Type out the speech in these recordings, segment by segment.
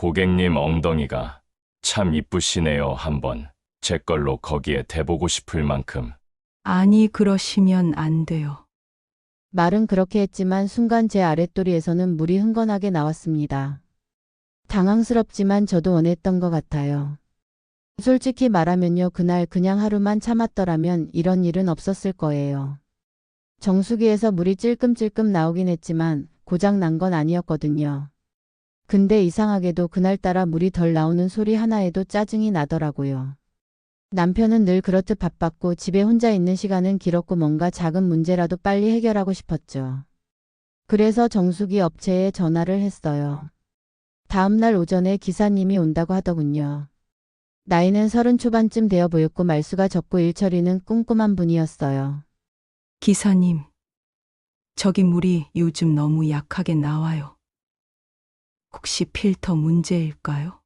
고객님 엉덩이가 참 이쁘시네요. 한번 제 걸로 거기에 대보고 싶을 만큼. 아니, 그러시면 안 돼요. 말은 그렇게 했지만 순간 제 아랫도리에서는 물이 흥건하게 나왔습니다. 당황스럽지만 저도 원했던 것 같아요. 솔직히 말하면요, 그날 그냥 하루만 참았더라면 이런 일은 없었을 거예요. 정수기에서 물이 찔끔찔끔 나오긴 했지만 고장 난 건 아니었거든요. 근데 이상하게도 그날따라 물이 덜 나오는 소리 하나에도 짜증이 나더라고요. 남편은 늘 그렇듯 바빴고 집에 혼자 있는 시간은 길었고 뭔가 작은 문제라도 빨리 해결하고 싶었죠. 그래서 정수기 업체에 전화를 했어요. 다음날 오전에 기사님이 온다고 하더군요. 나이는 30 초반쯤 되어 보였고 말수가 적고 일 처리는 꼼꼼한 분이었어요. 기사님, 저기 물이 요즘 너무 약하게 나와요. 혹시 필터 문제일까요?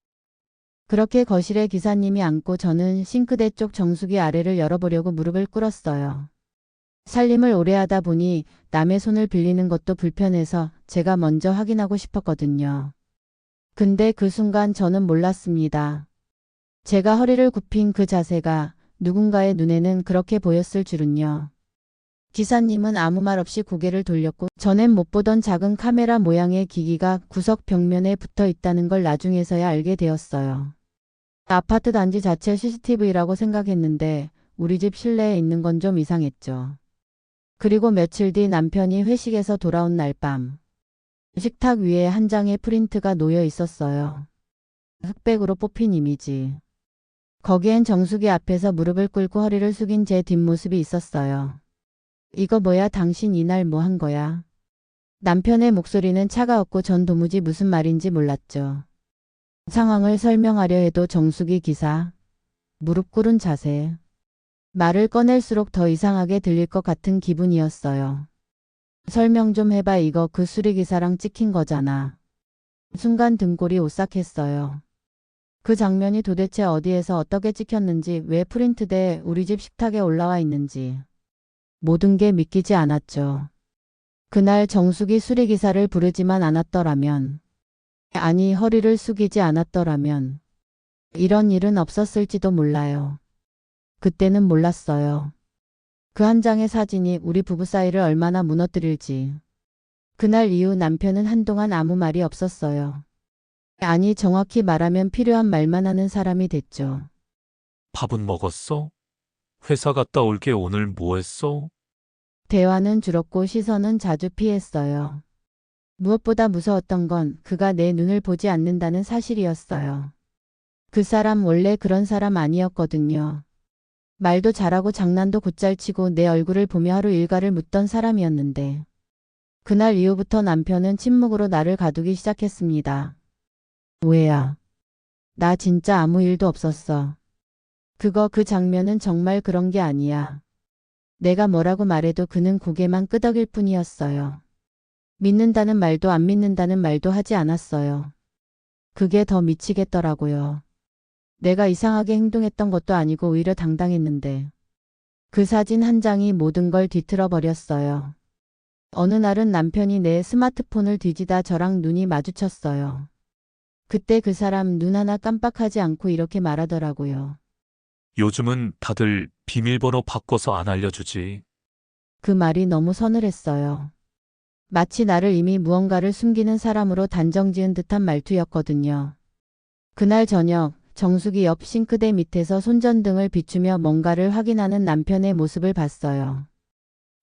그렇게 거실에 기사님이 앉고 저는 싱크대 쪽 정수기 아래를 열어보려고 무릎을 꿇었어요. 살림을 오래 하다 보니 남의 손을 빌리는 것도 불편해서 제가 먼저 확인하고 싶었거든요. 근데 그 순간 저는 몰랐습니다. 제가 허리를 굽힌 그 자세가 누군가의 눈에는 그렇게 보였을 줄은요. 기사님은 아무 말 없이 고개를 돌렸고 전엔 못 보던 작은 카메라 모양의 기기가 구석 벽면에 붙어 있다는 걸 나중에서야 알게 되었어요. 아파트 단지 자체 CCTV라고 생각했는데 우리 집 실내에 있는 건 좀 이상했죠. 그리고 며칠 뒤 남편이 회식에서 돌아온 날 밤. 식탁 위에 한 장의 프린트가 놓여 있었어요. 흑백으로 뽑힌 이미지. 거기엔 정수기 앞에서 무릎을 꿇고 허리를 숙인 제 뒷모습이 있었어요. 이거 뭐야, 당신 이날 뭐 한 거야? 남편의 목소리는 차가웠고 전 도무지 무슨 말인지 몰랐죠. 상황을 설명하려 해도 정수기 기사, 무릎 꿇은 자세. 말을 꺼낼수록 더 이상하게 들릴 것 같은 기분이었어요. 설명 좀 해봐. 이거 그 수리기사랑 찍힌 거잖아. 순간 등골이 오싹했어요. 그 장면이 도대체 어디에서 어떻게 찍혔는지, 왜 프린트돼 우리 집 식탁에 올라와 있는지. 모든 게 믿기지 않았죠. 그날 정수기 수리기사를 부르지만 않았더라면, 아니 허리를 숙이지 않았더라면 이런 일은 없었을지도 몰라요. 그때는 몰랐어요. 그 한 장의 사진이 우리 부부 사이를 얼마나 무너뜨릴지. 그날 이후 남편은 한동안 아무 말이 없었어요. 아니, 정확히 말하면 필요한 말만 하는 사람이 됐죠. 밥은 먹었어? 회사 갔다 올게. 오늘 뭐 했어? 대화는 줄었고 시선은 자주 피했어요. 무엇보다 무서웠던 건 그가 내 눈을 보지 않는다는 사실이었어요. 그 사람 원래 그런 사람 아니었거든요. 말도 잘하고 장난도 곧잘 치고 내 얼굴을 보며 하루 일과를 묻던 사람이었는데, 그날 이후부터 남편은 침묵으로 나를 가두기 시작했습니다. 오해야. 나 진짜 아무 일도 없었어. 그 장면은 정말 그런 게 아니야. 내가 뭐라고 말해도 그는 고개만 끄덕일 뿐이었어요. 믿는다는 말도 안 믿는다는 말도 하지 않았어요. 그게 더 미치겠더라고요. 내가 이상하게 행동했던 것도 아니고 오히려 당당했는데. 그 사진 한 장이 모든 걸 뒤틀어 버렸어요. 어느 날은 남편이 내 스마트폰을 뒤지다 저랑 눈이 마주쳤어요. 그때 그 사람 눈 하나 깜빡하지 않고 이렇게 말하더라고요. 요즘은 다들 비밀번호 바꿔서 안 알려주지. 그 말이 너무 서늘했어요. 마치 나를 이미 무언가를 숨기는 사람으로 단정지은 듯한 말투였거든요. 그날 저녁 정수기 옆 싱크대 밑에서 손전등을 비추며 뭔가를 확인하는 남편의 모습을 봤어요.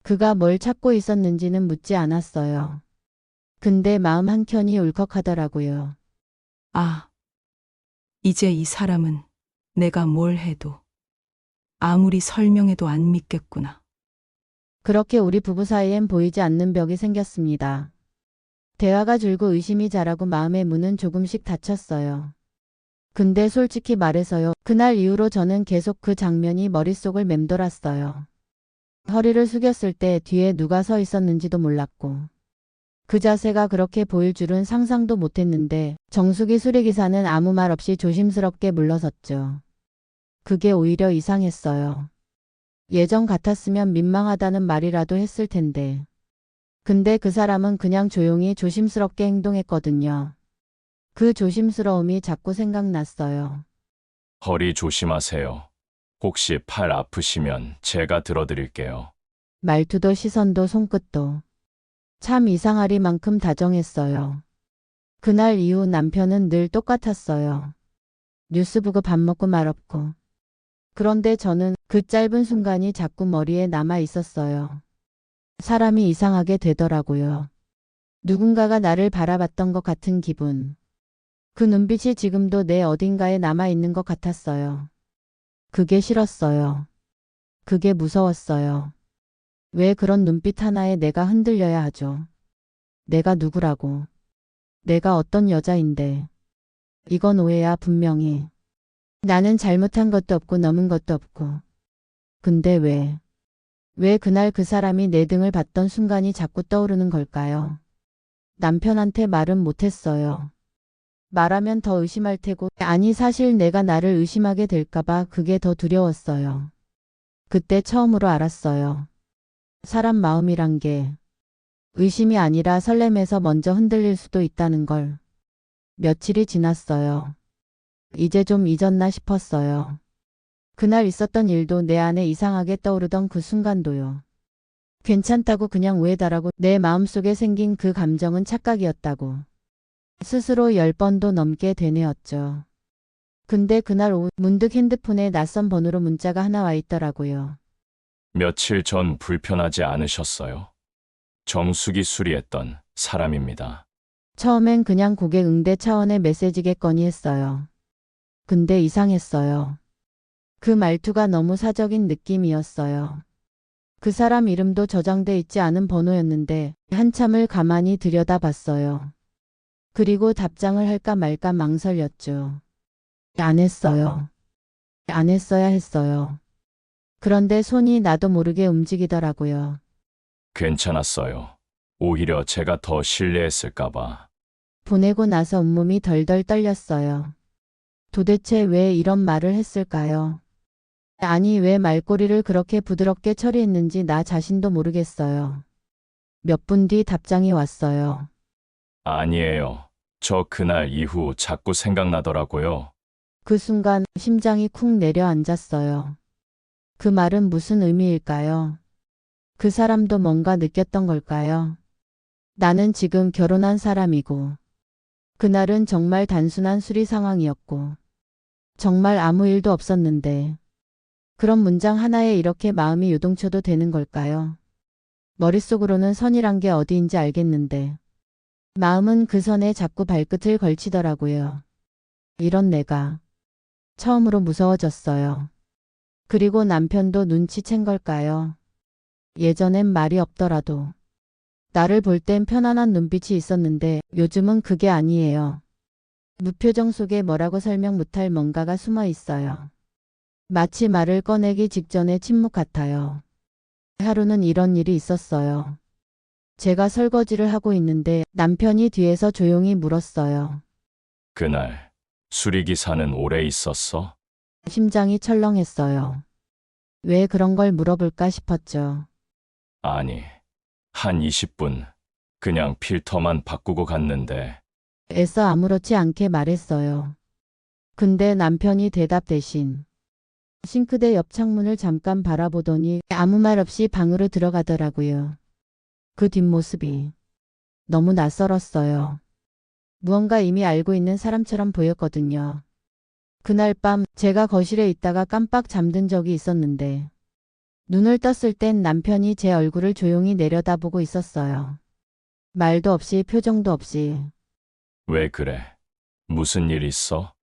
그가 뭘 찾고 있었는지는 묻지 않았어요. 근데 마음 한켠이 울컥하더라고요. 아, 이제 이 사람은 내가 뭘 해도, 아무리 설명해도 안 믿겠구나. 그렇게 우리 부부 사이엔 보이지 않는 벽이 생겼습니다. 대화가 줄고 의심이 자라고 마음의 문은 조금씩 닫혔어요. 근데 솔직히 말해서요, 그날 이후로 저는 계속 그 장면이 머릿속을 맴돌았어요. 허리를 숙였을 때 뒤에 누가 서 있었는지도 몰랐고, 그 자세가 그렇게 보일 줄은 상상도 못했는데, 정수기 수리기사는 아무 말 없이 조심스럽게 물러섰죠. 그게 오히려 이상했어요. 예전 같았으면 민망하다는 말이라도 했을 텐데. 근데 그 사람은 그냥 조용히 조심스럽게 행동했거든요. 그 조심스러움이 자꾸 생각났어요. 허리 조심하세요. 혹시 팔 아프시면 제가 들어드릴게요. 말투도 시선도 손끝도 참 이상하리만큼 다정했어요. 그날 이후 남편은 늘 똑같았어요. 뉴스 보고 밥 먹고 말았고. 그런데 저는 그 짧은 순간이 자꾸 머리에 남아 있었어요. 사람이 이상하게 되더라고요. 누군가가 나를 바라봤던 것 같은 기분. 그 눈빛이 지금도 내 어딘가에 남아 있는 것 같았어요. 그게 싫었어요. 그게 무서웠어요. 왜 그런 눈빛 하나에 내가 흔들려야 하죠? 내가 누구라고? 내가 어떤 여자인데? 이건 오해야 분명히. 나는 잘못한 것도 없고 넘은 것도 없고. 근데 왜 그날 그 사람이 내 등을 봤던 순간이 자꾸 떠오르는 걸까요? 남편한테 말은 못했어요. 말하면 더 의심할 테고, 아니 사실 내가 나를 의심하게 될까봐 그게 더 두려웠어요. 그때 처음으로 알았어요. 사람 마음이란 게 의심이 아니라 설렘에서 먼저 흔들릴 수도 있다는 걸. 며칠이 지났어요. 이제 좀 잊었나 싶었어요. 그날 있었던 일도 내 안에 이상하게 떠오르던 그 순간도요. 괜찮다고 그냥 우회다라고 내 마음속에 생긴 그 감정은 착각이었다고. 스스로 10번도 넘게 되뇌었죠. 근데 그날 오후 문득 핸드폰에 낯선 번호로 문자가 하나 와 있더라고요. 며칠 전 불편하지 않으셨어요? 정숙이 수리했던 사람입니다. 처음엔 그냥 고객 응대 차원의 메시지겠거니 했어요. 근데 이상했어요. 그 말투가 너무 사적인 느낌이었어요. 그 사람 이름도 저장돼 있지 않은 번호였는데 한참을 가만히 들여다봤어요. 그리고 답장을 할까 말까 망설였죠. 안 했어요. 안 했어야 했어요. 그런데 손이 나도 모르게 움직이더라고요. 괜찮았어요. 오히려 제가 더 신뢰했을까봐. 보내고 나서 온몸이 덜덜 떨렸어요. 도대체 왜 이런 말을 했을까요? 아니 왜 말꼬리를 그렇게 부드럽게 처리했는지 나 자신도 모르겠어요. 몇 분 뒤 답장이 왔어요. 아니에요. 저 그날 이후 자꾸 생각나더라고요. 그 순간 심장이 쿵 내려앉았어요. 그 말은 무슨 의미일까요? 그 사람도 뭔가 느꼈던 걸까요? 나는 지금 결혼한 사람이고 그날은 정말 단순한 수리 상황이었고 정말 아무 일도 없었는데 그런 문장 하나에 이렇게 마음이 요동쳐도 되는 걸까요? 머릿속으로는 선이란 게 어디인지 알겠는데 마음은 그 선에 자꾸 발끝을 걸치더라고요. 이런 내가 처음으로 무서워졌어요. 그리고 남편도 눈치챈 걸까요? 예전엔 말이 없더라도 나를 볼 땐 편안한 눈빛이 있었는데 요즘은 그게 아니에요. 무표정 속에 뭐라고 설명 못할 뭔가가 숨어 있어요. 마치 말을 꺼내기 직전의 침묵 같아요. 하루는 이런 일이 있었어요. 제가 설거지를 하고 있는데 남편이 뒤에서 조용히 물었어요. 그날 수리기사는 오래 있었어? 심장이 철렁했어요. 왜 그런 걸 물어볼까 싶었죠. 아니, 한 20분. 그냥 필터만 바꾸고 갔는데 애써 아무렇지 않게 말했어요. 근데 남편이 대답 대신 싱크대 옆 창문을 잠깐 바라보더니 아무 말 없이 방으로 들어가더라고요. 그 뒷모습이 너무 낯설었어요. 무언가 이미 알고 있는 사람처럼 보였거든요. 그날 밤 제가 거실에 있다가 깜빡 잠든 적이 있었는데 눈을 떴을 땐 남편이 제 얼굴을 조용히 내려다보고 있었어요. 말도 없이 표정도 없이. 왜 그래? 무슨 일 있어?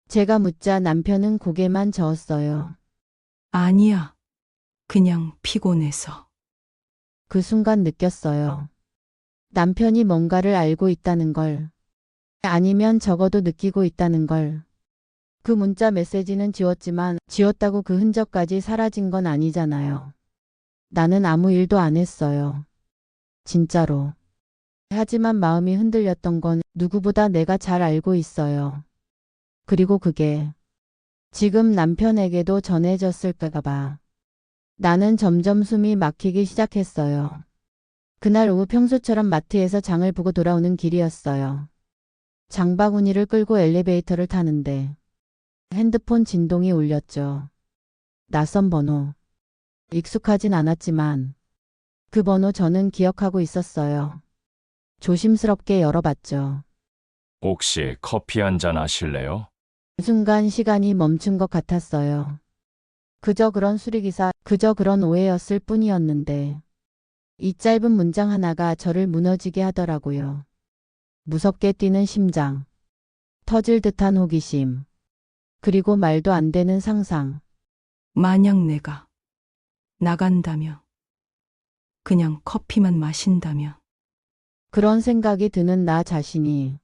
제가 묻자 남편은 고개만 저었어요. 아니야. 그냥 피곤해서. 그 순간 느꼈어요. 남편이 뭔가를 알고 있다는 걸. 아니면 적어도 느끼고 있다는 걸. 그 문자 메시지는 지웠지만 지웠다고 그 흔적까지 사라진 건 아니잖아요. 나는 아무 일도 안 했어요. 진짜로. 하지만 마음이 흔들렸던 건 누구보다 내가 잘 알고 있어요. 그리고 그게 지금 남편에게도 전해졌을까 봐. 나는 점점 숨이 막히기 시작했어요. 그날 오후 평소처럼 마트에서 장을 보고 돌아오는 길이었어요. 장바구니를 끌고 엘리베이터를 타는데 핸드폰 진동이 울렸죠. 낯선 번호. 익숙하진 않았지만 그 번호 저는 기억하고 있었어요. 조심스럽게 열어봤죠. 혹시 커피 한 잔 하실래요? 순간 시간이 멈춘 것 같았어요. 그저 그런 수리기사, 그저 그런 오해였을 뿐이었는데 이 짧은 문장 하나가 저를 무너지게 하더라고요. 무섭게 뛰는 심장, 터질 듯한 호기심, 그리고 말도 안 되는 상상. 만약 내가 나간다면, 그냥 커피만 마신다면, 그런 생각이 드는 나 자신이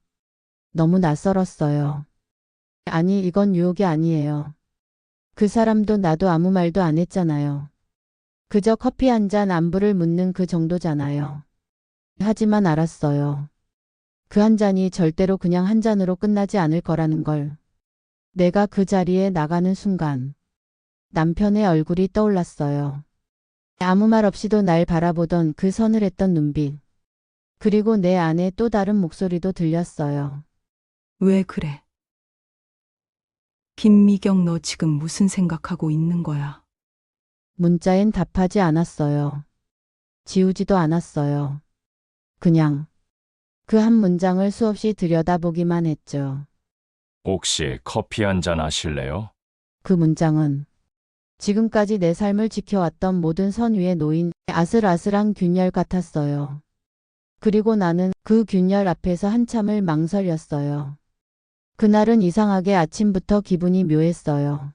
너무 낯설었어요. 아니, 이건 유혹이 아니에요. 그 사람도 나도 아무 말도 안 했잖아요. 그저 커피 한 잔 안부를 묻는 그 정도잖아요. 하지만 알았어요. 그 한 잔이 절대로 그냥 한 잔으로 끝나지 않을 거라는 걸. 내가 그 자리에 나가는 순간 남편의 얼굴이 떠올랐어요. 아무 말 없이도 날 바라보던 그 서늘했던 눈빛. 그리고 내 안에 또 다른 목소리도 들렸어요. 왜 그래? 김미경, 너 지금 무슨 생각하고 있는 거야? 문자엔 답하지 않았어요. 지우지도 않았어요. 그냥 그 한 문장을 수없이 들여다보기만 했죠. 혹시 커피 한 잔 하실래요? 그 문장은 지금까지 내 삶을 지켜왔던 모든 선 위에 놓인 아슬아슬한 균열 같았어요. 그리고 나는 그 균열 앞에서 한참을 망설였어요. 그날은 이상하게 아침부터 기분이 묘했어요.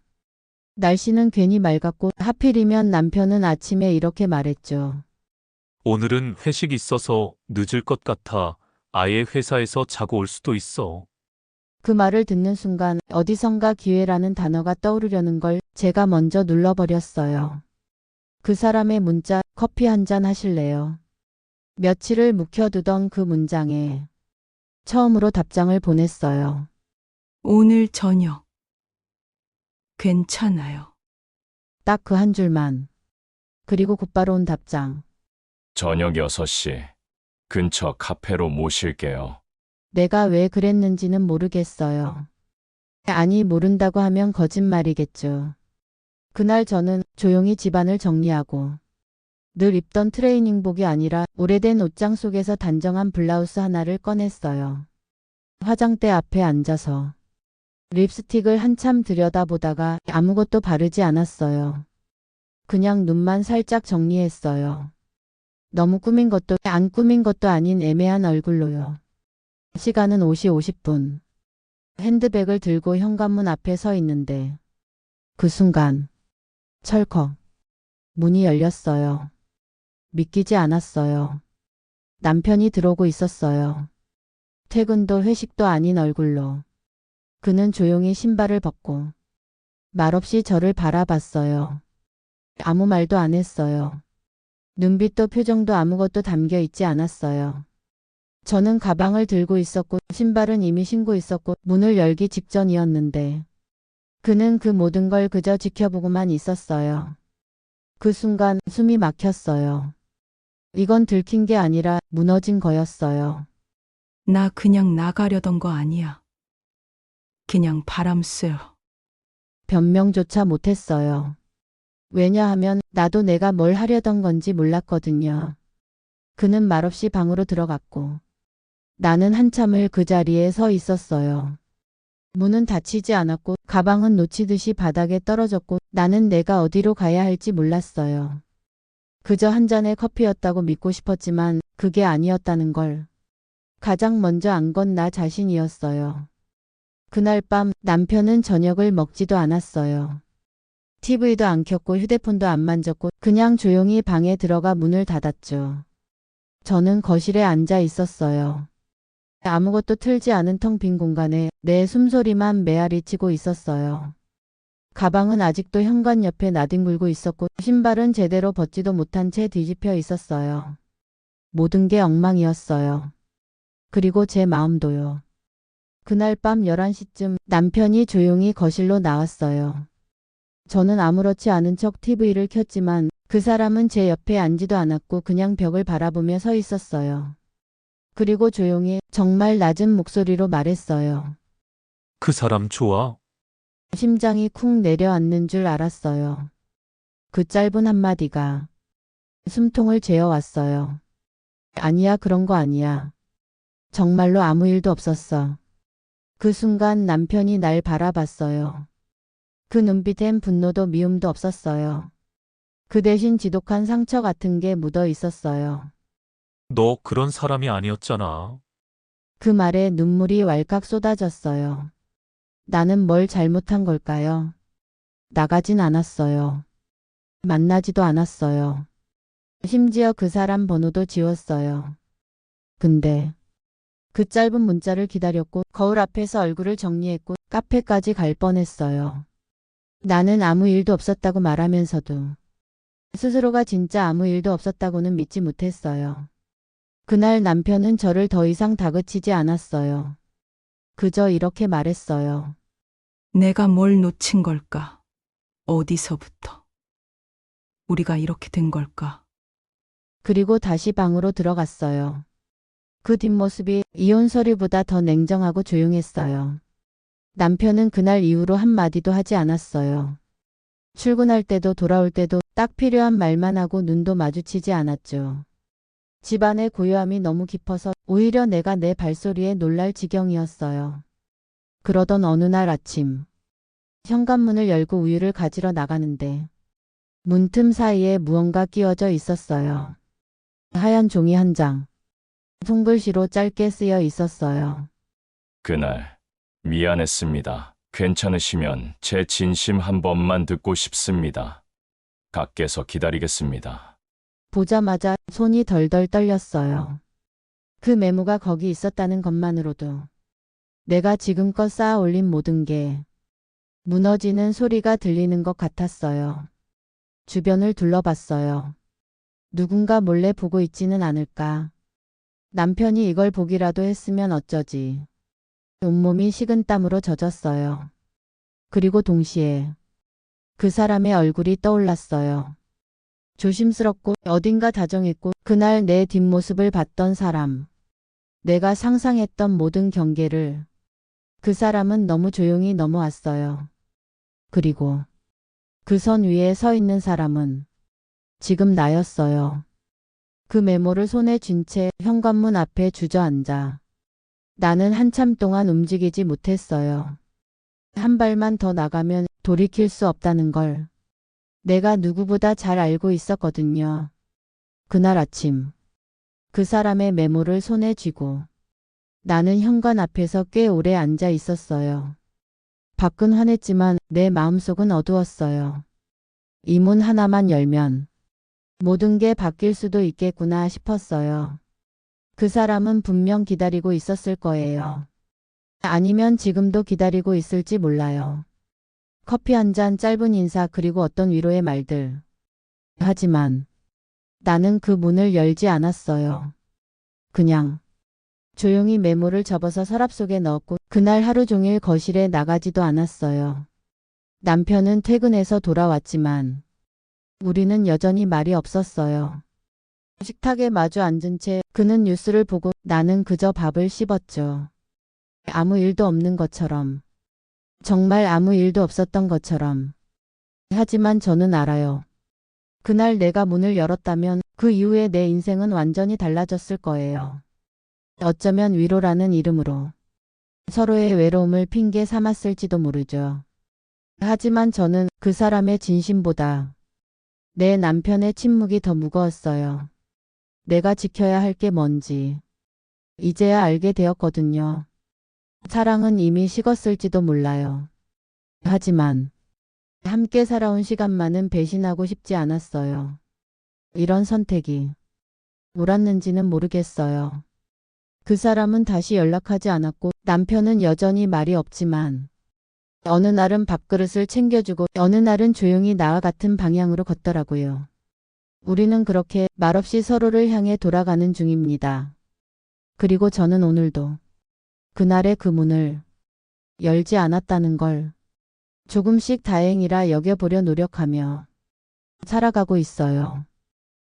날씨는 괜히 맑았고 하필이면 남편은 아침에 이렇게 말했죠. 오늘은 회식 있어서 늦을 것 같아. 아예 회사에서 자고 올 수도 있어. 그 말을 듣는 순간 어디선가 기회라는 단어가 떠오르려는 걸 제가 먼저 눌러버렸어요. 그 사람의 문자, 커피 한 잔 하실래요? 며칠을 묵혀두던 그 문장에 처음으로 답장을 보냈어요. 오늘 저녁. 괜찮아요. 딱 그 한 줄만. 그리고 곧바로 온 답장. 저녁 6시. 근처 카페로 모실게요. 내가 왜 그랬는지는 모르겠어요. 아니, 모른다고 하면 거짓말이겠죠. 그날 저는 조용히 집안을 정리하고 늘 입던 트레이닝복이 아니라 오래된 옷장 속에서 단정한 블라우스 하나를 꺼냈어요. 화장대 앞에 앉아서 립스틱을 한참 들여다보다가 아무것도 바르지 않았어요. 그냥 눈만 살짝 정리했어요. 너무 꾸민 것도 안 꾸민 것도 아닌 애매한 얼굴로요. 시간은 5시 50분. 핸드백을 들고 현관문 앞에 서 있는데 그 순간 철컥 문이 열렸어요. 믿기지 않았어요. 남편이 들어오고 있었어요. 퇴근도 회식도 아닌 얼굴로. 그는 조용히 신발을 벗고 말없이 저를 바라봤어요. 아무 말도 안 했어요. 눈빛도 표정도 아무것도 담겨 있지 않았어요. 저는 가방을 들고 있었고 신발은 이미 신고 있었고 문을 열기 직전이었는데 그는 그 모든 걸 그저 지켜보고만 있었어요. 그 순간 숨이 막혔어요. 이건 들킨 게 아니라 무너진 거였어요. 나 그냥 나가려던 거 아니야. 그냥 바람 쐬어. 변명조차 못했어요. 왜냐하면 나도 내가 뭘 하려던 건지 몰랐거든요. 그는 말없이 방으로 들어갔고 나는 한참을 그 자리에 서 있었어요. 문은 닫히지 않았고 가방은 놓치듯이 바닥에 떨어졌고 나는 내가 어디로 가야 할지 몰랐어요. 그저 한 잔의 커피였다고 믿고 싶었지만 그게 아니었다는 걸 가장 먼저 안 건 나 자신이었어요. 그날 밤 남편은 저녁을 먹지도 않았어요. TV도 안 켰고 휴대폰도 안 만졌고 그냥 조용히 방에 들어가 문을 닫았죠. 저는 거실에 앉아 있었어요. 아무것도 틀지 않은 텅 빈 공간에 내 숨소리만 메아리치고 있었어요. 가방은 아직도 현관 옆에 나뒹굴고 있었고 신발은 제대로 벗지도 못한 채 뒤집혀 있었어요. 모든 게 엉망이었어요. 그리고 제 마음도요. 그날 밤 11시쯤 남편이 조용히 거실로 나왔어요. 저는 아무렇지 않은 척 TV를 켰지만 그 사람은 제 옆에 앉지도 않았고 그냥 벽을 바라보며 서 있었어요. 그리고 조용히 정말 낮은 목소리로 말했어요. 그 사람 좋아? 심장이 쿵 내려앉는 줄 알았어요. 그 짧은 한마디가 숨통을 죄어왔어요. 아니야, 그런 거 아니야. 정말로 아무 일도 없었어. 그 순간 남편이 날 바라봤어요. 그 눈빛엔 분노도 미움도 없었어요. 그 대신 지독한 상처 같은 게 묻어 있었어요. 너 그런 사람이 아니었잖아. 그 말에 눈물이 왈칵 쏟아졌어요. 나는 뭘 잘못한 걸까요? 나가진 않았어요. 만나지도 않았어요. 심지어 그 사람 번호도 지웠어요. 근데 그 짧은 문자를 기다렸고 거울 앞에서 얼굴을 정리했고 카페까지 갈 뻔했어요. 나는 아무 일도 없었다고 말하면서도 스스로가 진짜 아무 일도 없었다고는 믿지 못했어요. 그날 남편은 저를 더 이상 다그치지 않았어요. 그저 이렇게 말했어요. 내가 뭘 놓친 걸까? 어디서부터? 우리가 이렇게 된 걸까? 그리고 다시 방으로 들어갔어요. 그 뒷모습이 이혼 서류보다 더 냉정하고 조용했어요. 남편은 그날 이후로 한마디도 하지 않았어요. 출근할 때도 돌아올 때도 딱 필요한 말만 하고 눈도 마주치지 않았죠. 집안의 고요함이 너무 깊어서 오히려 내가 내 발소리에 놀랄 지경이었어요. 그러던 어느 날 아침, 현관문을 열고 우유를 가지러 나가는데 문틈 사이에 무언가 끼워져 있었어요. 하얀 종이 한 장, 손글씨로 짧게 쓰여 있었어요. 그날 미안했습니다. 괜찮으시면 제 진심 한 번만 듣고 싶습니다. 밖에서 기다리겠습니다. 보자마자 손이 덜덜 떨렸어요. 그 메모가 거기 있었다는 것만으로도 내가 지금껏 쌓아 올린 모든 게 무너지는 소리가 들리는 것 같았어요. 주변을 둘러봤어요. 누군가 몰래 보고 있지는 않을까. 남편이 이걸 보기라도 했으면 어쩌지. 온몸이 식은땀으로 젖었어요. 그리고 동시에 그 사람의 얼굴이 떠올랐어요. 조심스럽고 어딘가 다정했고 그날 내 뒷모습을 봤던 사람. 내가 상상했던 모든 경계를 그 사람은 너무 조용히 넘어왔어요. 그리고 그 선 위에 서 있는 사람은 지금 나였어요. 그 메모를 손에 쥔 채 현관문 앞에 주저앉아 나는 한참 동안 움직이지 못했어요. 한 발만 더 나가면 돌이킬 수 없다는 걸 내가 누구보다 잘 알고 있었거든요. 그날 아침 그 사람의 메모를 손에 쥐고 나는 현관 앞에서 꽤 오래 앉아 있었어요. 밖은 환했지만 내 마음속은 어두웠어요. 이 문 하나만 열면 모든 게 바뀔 수도 있겠구나 싶었어요. 그 사람은 분명 기다리고 있었을 거예요. 아니면 지금도 기다리고 있을지 몰라요. 커피 한 잔, 짧은 인사, 그리고 어떤 위로의 말들. 하지만 나는 그 문을 열지 않았어요. 그냥 조용히 메모를 접어서 서랍 속에 넣었고 그날 하루 종일 거실에 나가지도 않았어요. 남편은 퇴근해서 돌아왔지만 우리는 여전히 말이 없었어요. 식탁에 마주 앉은 채 그는 뉴스를 보고 나는 그저 밥을 씹었죠. 아무 일도 없는 것처럼. 정말 아무 일도 없었던 것처럼. 하지만 저는 알아요. 그날 내가 문을 열었다면 그 이후에 내 인생은 완전히 달라졌을 거예요. 어쩌면 위로라는 이름으로 서로의 외로움을 핑계 삼았을지도 모르죠. 하지만 저는 그 사람의 진심보다 내 남편의 침묵이 더 무거웠어요. 내가 지켜야 할 게 뭔지 이제야 알게 되었거든요. 사랑은 이미 식었을지도 몰라요. 하지만 함께 살아온 시간만은 배신하고 싶지 않았어요. 이런 선택이 옳았는지는 모르겠어요. 그 사람은 다시 연락하지 않았고 남편은 여전히 말이 없지만 어느 날은 밥그릇을 챙겨주고 어느 날은 조용히 나와 같은 방향으로 걷더라고요. 우리는 그렇게 말없이 서로를 향해 돌아가는 중입니다. 그리고 저는 오늘도 그날의 그 문을 열지 않았다는 걸 조금씩 다행이라 여겨보려 노력하며 살아가고 있어요.